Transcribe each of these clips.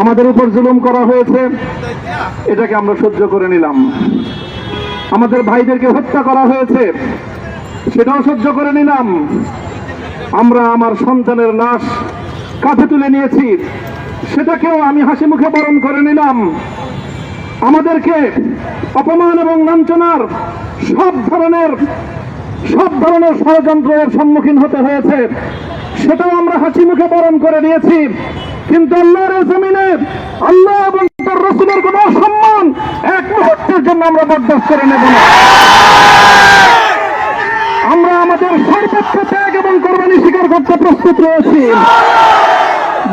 আমাদের উপর জুলুম করা হয়েছে, এটাকে আমরা সহ্য করে নিলাম। আমাদের ভাইদেরকে হত্যা করা হয়েছে, সেটাও সহ্য করে নিলাম। আমরা আমার সন্তানের লাশ কাঁধে তুলে নিয়েছি, সেটাকেও আমি হাসি মুখে বরণ করে নিলাম। আমাদেরকে অপমান এবং লাঞ্ছনার সব ধরনের ষড়যন্ত্রের সম্মুখীন হতে হয়েছে, সেটাও আমরা হাসি মুখে বরণ করে নিয়েছি। কিন্তু আল্লাহর জমিনে আল্লাহ এবং তার রাসূলের কোন সম্মান এক মুহূর্তের জন্য আমরা বরদাস্ত করে নেব না। আমরা আমাদের সর্বোচ্চ ত্যাগ এবং কোরবানি স্বীকার করতে প্রস্তুত রয়েছি,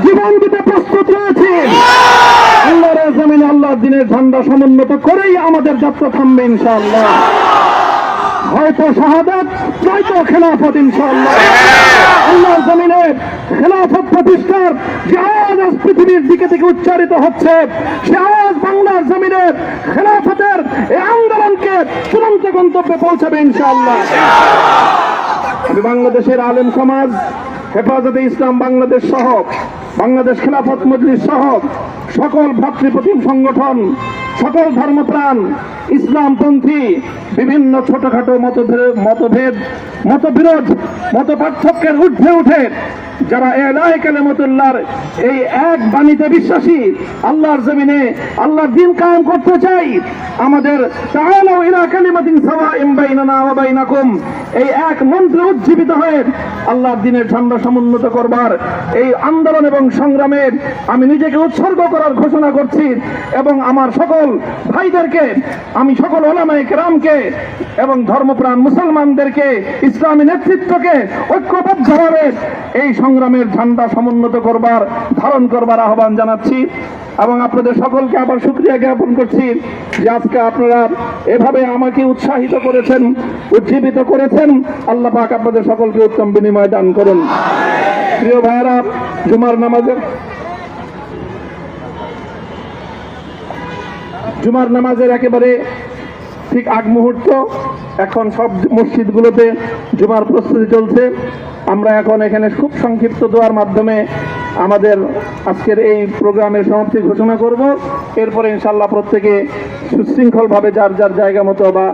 জীবন দিতে প্রস্তুত রয়েছি। আল্লাহর জমিনে আল্লাহর দ্বীনের ঝান্ডা সমুন্নত করেই আমাদের যাত্রা থামবে ইনশাআল্লাহ। হয়তো শাহাদাত, নয়তো খেলাফত ইনশাআল্লাহ। আল্লাহর জমিনে খেলাফত প্রতিষ্ঠার যে আওয়াজ পৃথিবীর দিকে থেকে উচ্চারিত হচ্ছে, সে আওয়াজ বাংলার জমিনে খেলাফতের এই আন্দোলনকে চূড়ান্ত গন্তব্যে পৌঁছাবে ইনশাআল্লাহ। আমি বাংলাদেশের আলেম সমাজ, হেফাজতে ইসলাম বাংলাদেশ সহ বাংলাদেশ খেলাফত মজলিস সহ সকল ভ্রাতৃপ্রতিম সংগঠন, সকল ধর্মপ্রাণ, ইসলামপন্থী বিভিন্ন ছোটখাটো মতভেদ, মতবিরোধ, মত পার্থক্যের ঊর্ধ্বে উঠে যারা ইলাহি কালিমাতুল্লাহর এই এক বাণীতে বিশ্বাসী, আল্লাহর জমিনে আল্লাহর দ্বীন কায়েম করতে চাই, আমাদের তাআলাউ ইলা কালিমাতিন সাওয়াইন বাইনানা ওয়া বাইনাকুম এই এক মন্ত্রে উজ্জীবিত হয়ে আল্লাহর দ্বীনের ঝান্ডা সমুন্নত করবার এই আন্দোলন এবং সংগ্রামে আমি নিজেকে উৎসর্গ করার ঘোষণা করছি। এবং আমার সকল ভাইদেরকে, আমি সকল উলামায়ে কেরামকে এবং ধর্মপ্রাণ মুসলমানদেরকে, ইসলামী নেতৃত্বকে ঐক্যবদ্ধভাবে এই সংগ্রামের ঝান্ডা সমুন্নত করবার, ধারণ করবার আহ্বান জানাচ্ছি। এবং আপনাদের সকলকে আবার শুকরিয়া জ্ঞাপন করছি যে আজকে আপনারা এভাবে আমাকে উৎসাহিত করেছেন, উজ্জীবিত করেছেন। আল্লাহ পাক আপনাদের সকলকে উত্তম বিনিময় দান করুন। প্রিয় ভাইয়েরা, জুমার নামাজের একেবারে ঠিক আগ মুহূর্ত। এখন সব মসজিদগুলোতে জুমার প্রস্তুতি চলছে। আমরা এখন এখানে খুব সংক্ষিপ্ত দোয়ার মাধ্যমে আমাদের আজকের এই প্রোগ্রামের সমাপ্তি ঘোষণা করব। এরপরে ইনশাআল্লাহ প্রত্যেকে সুশৃঙ্খলভাবে যার যার জায়গা মতো বা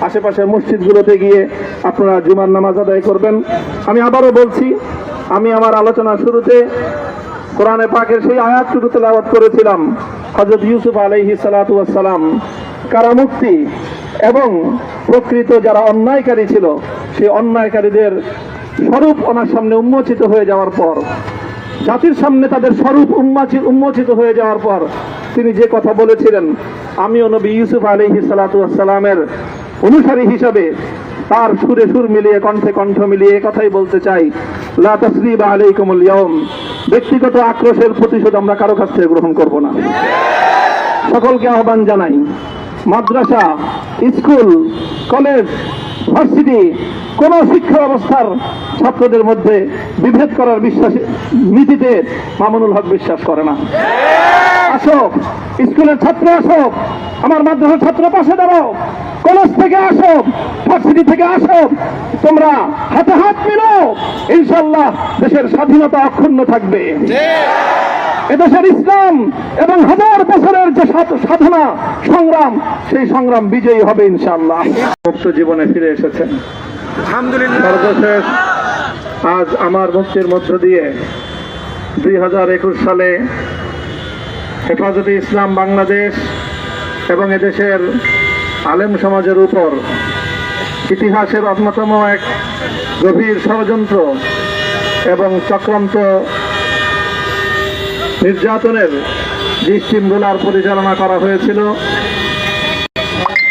আশেপাশের মসজিদগুলোতে গিয়ে আপনারা জুমার নামাজ আদায় করবেন। আমি আবারও বলছি, আমি আমার আলোচনার শুরুতে কোরআনে পাকের সেই আয়াতটুকু তেলাওয়াত করেছিলাম, হযরত ইউসুফ আলাইহিস সালাতু ওয়াস সালাম কারামুক্তি এবং প্রকৃত যারা অন্যায়কারী ছিল, সেই অন্যায়কারীদের স্বরূপ ওনার সামনে উন্মোচিত হয়ে যাওয়ার পর, জাতির সামনে তাদের স্বরূপ উন্মোচিত হয়ে যাওয়ার পর তিনি যে কথা বলেছিলেন, আমিও নবী ইউসুফ আলাইহিস সালাতু ওয়াস সালামের অনুসারী হিসাবে তার সুরে সুর মিলিয়ে, কণ্ঠে কণ্ঠ মিলিয়ে কথাই বলতে চাই, লা তাসরিবা আলাইকুমুল ইয়াউম। ব্যক্তিগত আক্রোশের প্রতিশোধ আমরা কারো কাছ থেকে গ্রহণ করব না। সকলকে আহ্বান জানাই, মাদ্রাসা, স্কুল, কলেজ, ভার্সিটি কোন শিক্ষা ব্যবস্থার ছাত্রদের মধ্যে বিভেদ করার নীতিতে মামুনুল হক বিশ্বাস করে না। আসো, স্কুলের ছাত্র আসো, আমার মাদ্রাসার ছাত্র পাশে দাঁড়াও, কলেজ থেকে আসো, ভার্সিটি থেকে আসো, তোমরা হাতে হাত মিলাও, ইনশাআল্লাহ দেশের স্বাধীনতা অক্ষুণ্ণ থাকবে। এদেশের ইসলাম এবং হাজার বছরের যে সাধনা সংগ্রাম, সেই সংগ্রাম বিজয়ী হবে ইনশাআল্লাহ। মুক্ত জীবনে ফিরে এসেছেন আলহামদুলিল্লাহ। সর্বশেষ আজ আমার মুক্তির মধ্য দিয়ে 2021 সালে হেফাজতে ইসলাম বাংলাদেশ এবং এদেশের আলেম সমাজের উপর ইতিহাসের অন্যতম এক গভীর ষড়যন্ত্র এবং চক্রান্ত নির্যাতনের যে শৃঙ্খলার পরিচালনা করা হয়েছিল,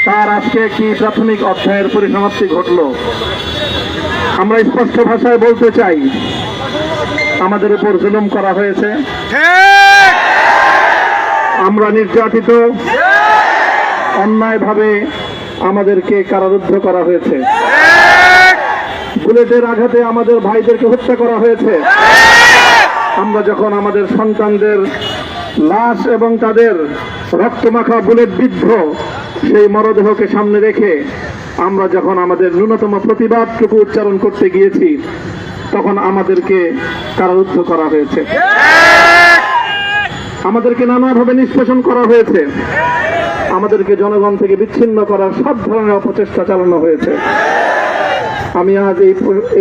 তার আজকে একটি প্রাথমিক অধ্যায়ের পরিসমাপ্তি ঘটল। আমরা স্পষ্ট ভাষায় বলতে চাই, আমাদের উপর জুলুম করা হয়েছে, আমরা নির্যাতিত, অন্যায়ভাবে আমাদেরকে কারারুদ্ধ করা হয়েছে, বুলেটের আঘাতে আমাদের ভাইদেরকে হত্যা করা হয়েছে। আমরা যখন আমাদের সন্তানদের লাশ এবং তাদের রক্তমাখা বুলেট বিদ্ধ সেই মরদেহকে সামনে রেখে আমরা যখন আমাদের ন্যূনতম প্রতিবাদটুকু উচ্চারণ করতে গিয়েছি, তখন আমাদেরকে কারারুদ্ধ করা হয়েছে। আমাদেরকে নানাভাবে নিষ্পেষণ করা হয়েছে, আমাদেরকে জনগণ থেকে বিচ্ছিন্ন করার সব ধরনের অপচেষ্টা চালানো হয়েছে। আমি আজ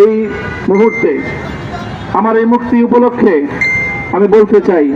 এই মুহূর্তে আমার এই মুক্তি উপলক্ষে আমি বলতে চাই,